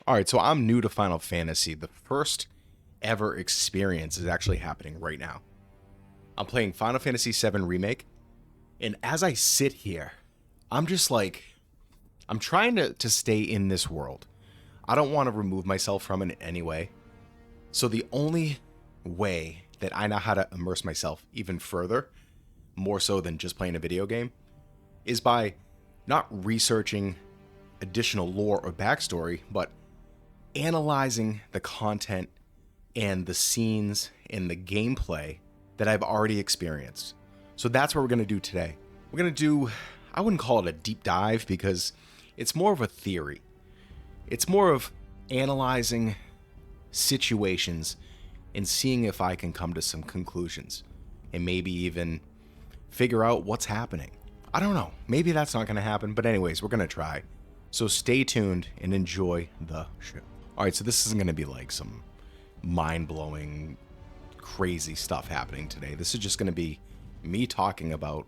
Alright, so I'm new to Final Fantasy. The first ever experience is actually happening right now. I'm playing Final Fantasy VII Remake, and as I sit here, I'm just like, I'm trying to stay in this world. I don't want to remove myself from it in any way. So the only way that I know how to immerse myself even further, more so than just playing a video game, is by not researching additional lore or backstory, but analyzing the content and the scenes and the gameplay that I've already experienced. So that's what we're going to do today. We're going to do, I wouldn't call it a deep dive because it's more of a theory. It's more of analyzing situations and seeing if I can come to some conclusions and maybe even figure out what's happening. I don't know. Maybe that's not going to happen, but anyways, we're going to try. So stay tuned and enjoy the show. All right, so this isn't going to be like some mind-blowing, crazy stuff happening today. This is just going to be me talking about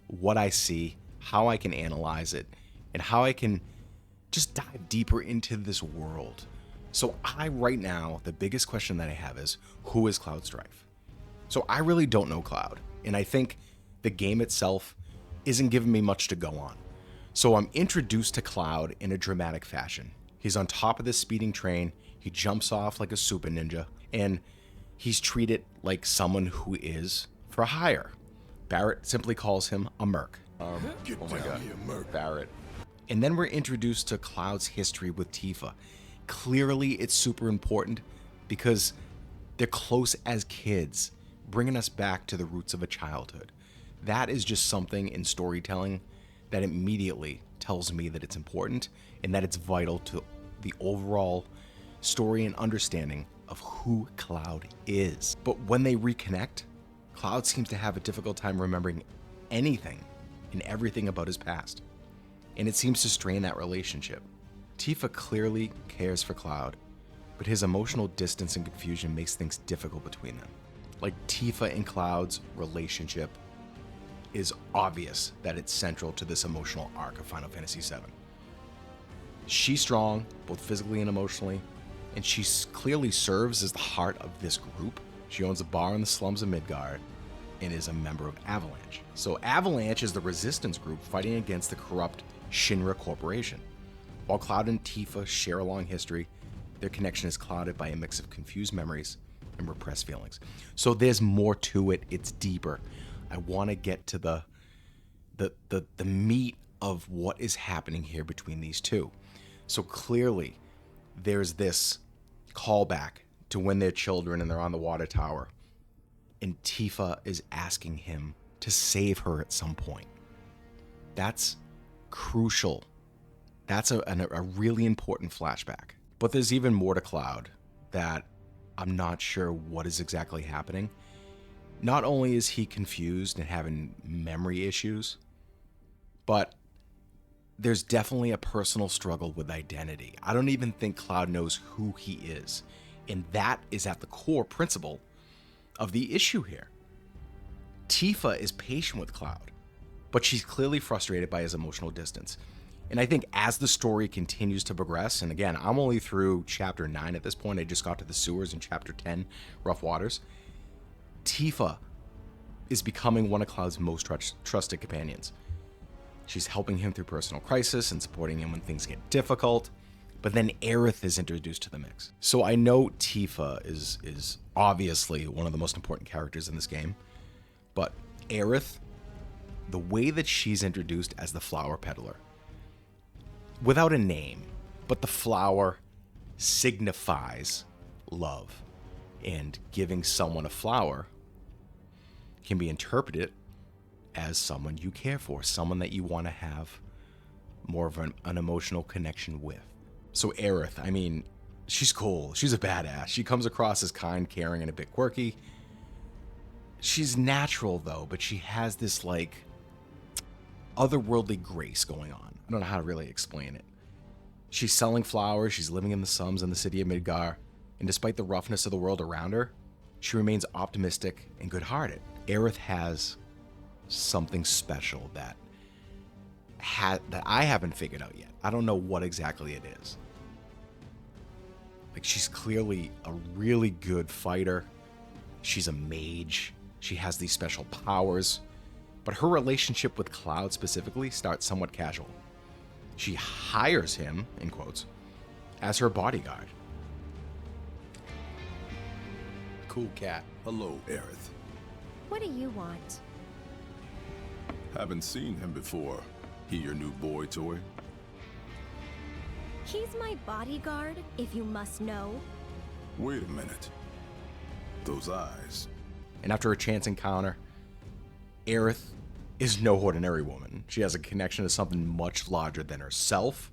what I see, how I can analyze it, and how I can just dive deeper into this world. So right now, the biggest question that I have is, who is Cloud Strife? So I really don't know Cloud, and I think the game itself isn't giving me much to go on. So I'm introduced to Cloud in a dramatic fashion. He's on top of this speeding train, he jumps off like a super ninja, and he's treated like someone who is for hire. Barrett simply calls him a merc. Oh my god, merc. Barrett. And then we're introduced to Cloud's history with Tifa. Clearly it's super important because they're close as kids, bringing us back to the roots of a childhood. That is just something in storytelling that immediately tells me that it's important and that it's vital to the overall story and understanding of who Cloud is. But when they reconnect, Cloud seems to have a difficult time remembering anything and everything about his past, and it seems to strain that relationship. Tifa clearly cares for Cloud, but his emotional distance and confusion makes things difficult between them. Like Tifa and Cloud's relationship is obvious that it's central to this emotional arc of Final Fantasy VII. She's strong, both physically and emotionally, and she clearly serves as the heart of this group. She owns a bar in the slums of Midgar and is a member of AVALANCHE. So AVALANCHE is the resistance group fighting against the corrupt Shinra corporation. While Cloud and Tifa share a long history, their connection is clouded by a mix of confused memories and repressed feelings. So there's more to it, it's deeper. I want to get to the meat of what is happening here between these two. So clearly, there's this callback to when they're children and they're on the water tower, and Tifa is asking him to save her at some point. That's crucial. That's a really important flashback. But there's even more to Cloud that I'm not sure what is exactly happening. Not only is he confused and having memory issues, but there's definitely a personal struggle with identity. I don't even think Cloud knows who he is. And that is at the core principle of the issue here. Tifa is patient with Cloud, but she's clearly frustrated by his emotional distance. And I think as the story continues to progress, and again, I'm only through chapter 9 at this point. I just got to the sewers in chapter 10, Rough Waters. Tifa is becoming one of Cloud's most trusted companions. She's helping him through personal crisis and supporting him when things get difficult. But then Aerith is introduced to the mix. So I know Tifa is obviously one of the most important characters in this game. But Aerith, the way that she's introduced as the flower peddler, without a name, but the flower signifies love. And giving someone a flower can be interpreted as someone you care for, someone that you want to have more of an emotional connection with. So Aerith, I mean, she's cool. She's a badass. She comes across as kind, caring, and a bit quirky. She's natural, though, but she has this, like, otherworldly grace going on. I don't know how to really explain it. She's selling flowers. She's living in the slums in the city of Midgar. And despite the roughness of the world around her, she remains optimistic and good-hearted. Aerith has something special that I haven't figured out yet. I don't know what exactly it is. Like, she's clearly a really good fighter. She's a mage. She has these special powers. But her relationship with Cloud specifically starts somewhat casual. She hires him, in quotes, as her bodyguard. Cool cat. Hello, Aerith. What do you want? Haven't seen him before. He your new boy toy? He's my bodyguard, if you must know. Wait a minute. Those eyes. And after a chance encounter, Aerith is no ordinary woman. She has a connection to something much larger than herself.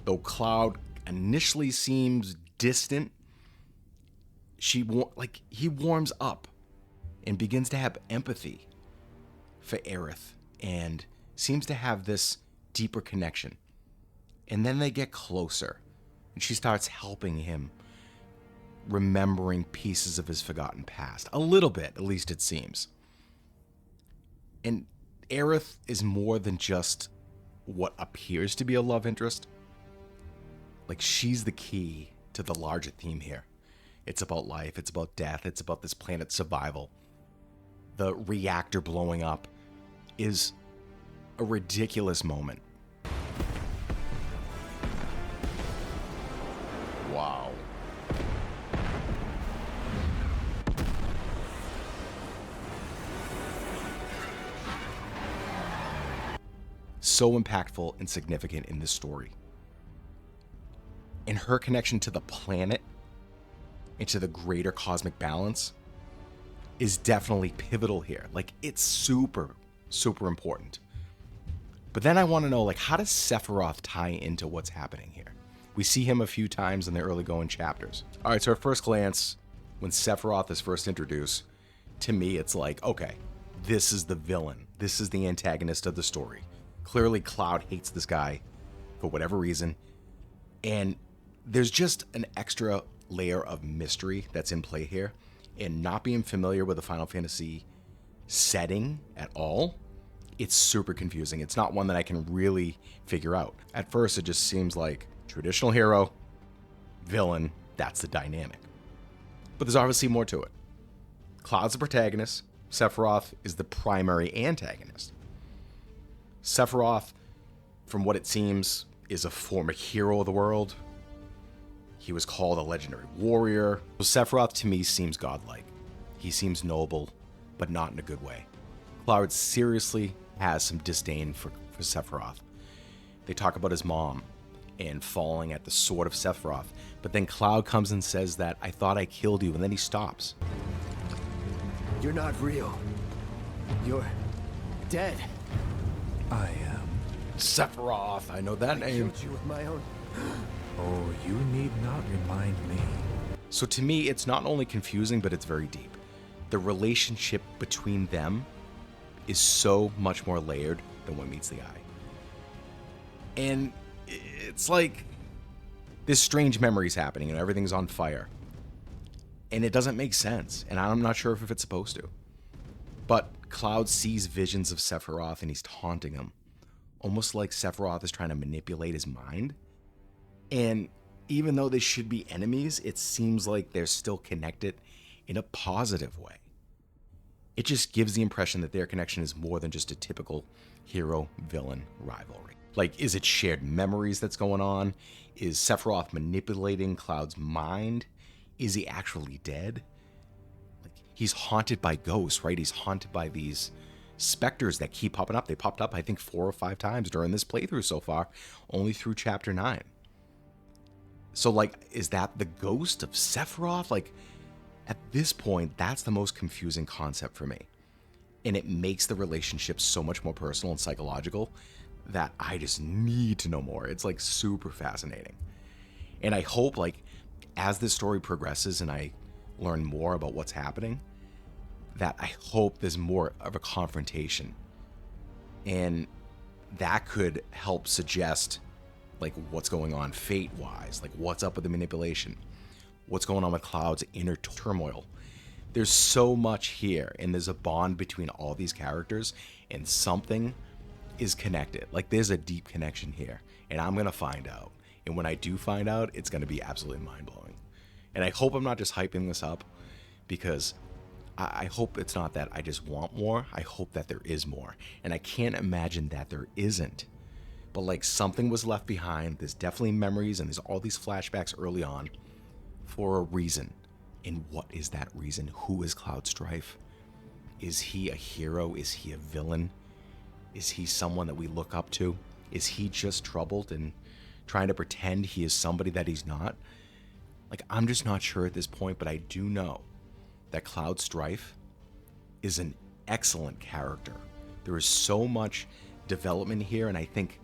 Though Cloud initially seems distant, he warms up and begins to have empathy for Aerith and seems to have this deeper connection. And then they get closer, and she starts helping him, remembering pieces of his forgotten past. A little bit, at least it seems. And Aerith is more than just what appears to be a love interest. Like, she's the key to the larger theme here. It's about life, it's about death, it's about this planet's survival. The reactor blowing up is a ridiculous moment. Wow. So impactful and significant in this story. And her connection to the planet and to the greater cosmic balance is definitely pivotal here. Like, it's super, super important. But then I want to know, like, how does Sephiroth tie into what's happening here? We see him a few times in the early going chapters. All right, so at first glance, when Sephiroth is first introduced, to me, it's like, okay, this is the villain. This is the antagonist of the story. Clearly, Cloud hates this guy for whatever reason. And there's just an extra layer of mystery that's in play here. And not being familiar with the Final Fantasy setting at all, it's super confusing. It's not one that I can really figure out. At first, it just seems like traditional hero, villain, that's the dynamic. But there's obviously more to it. Cloud's the protagonist. Sephiroth is the primary antagonist. Sephiroth, from what it seems, is a former hero of the world. He was called a legendary warrior. So Sephiroth, to me, seems godlike. He seems noble, but not in a good way. Cloud seriously has some disdain for Sephiroth. They talk about his mom and falling at the sword of Sephiroth, but then Cloud comes and says that, "I thought I killed you," and then he stops. You're not real. You're dead. I am. Sephiroth, I know that name. Killed you with my own. Oh, you need not remind me. So to me, it's not only confusing, but it's very deep. The relationship between them is so much more layered than what meets the eye. And it's like this strange memory's happening and everything's on fire. And it doesn't make sense, and I'm not sure if it's supposed to. But Cloud sees visions of Sephiroth and he's taunting him. Almost like Sephiroth is trying to manipulate his mind. And even though they should be enemies, it seems like they're still connected in a positive way. It just gives the impression that their connection is more than just a typical hero-villain rivalry. Like, is it shared memories that's going on? Is Sephiroth manipulating Cloud's mind? Is he actually dead? Like, he's haunted by ghosts, right? He's haunted by these specters that keep popping up. They popped up, I think, 4 or 5 times during this playthrough so far, only through chapter 9. So, like, is that the ghost of Sephiroth? Like, at this point, that's the most confusing concept for me. And it makes the relationship so much more personal and psychological that I just need to know more. It's, like, super fascinating. And I hope, like, as this story progresses and I learn more about what's happening, that I hope there's more of a confrontation. And that could help suggest, like, what's going on fate-wise, like what's up with the manipulation, what's going on with Cloud's inner turmoil. There's so much here, and there's a bond between all these characters, and something is connected. Like, there's a deep connection here, and I'm gonna find out. And when I do find out, it's going to be absolutely mind-blowing. And I hope I'm not just hyping this up, because I hope it's not that I just want more. I hope that there is more. And I can't imagine that there isn't. But like, something was left behind. There's definitely memories, and there's all these flashbacks early on for a reason. And what is that reason? Who is Cloud Strife? Is he a hero? Is he a villain? Is he someone that we look up to? Is he just troubled and trying to pretend he is somebody that he's not? Like, I'm just not sure at this point, but I do know that Cloud Strife is an excellent character. There is so much development here, and I think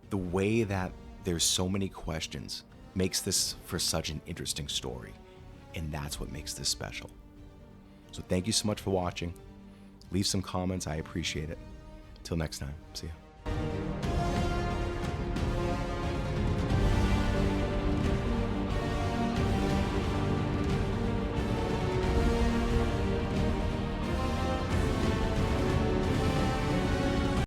the way that there's so many questions makes this for such an interesting story, and that's what makes this special. So thank you so much for watching. Leave some comments, I appreciate it. Till next time, see ya.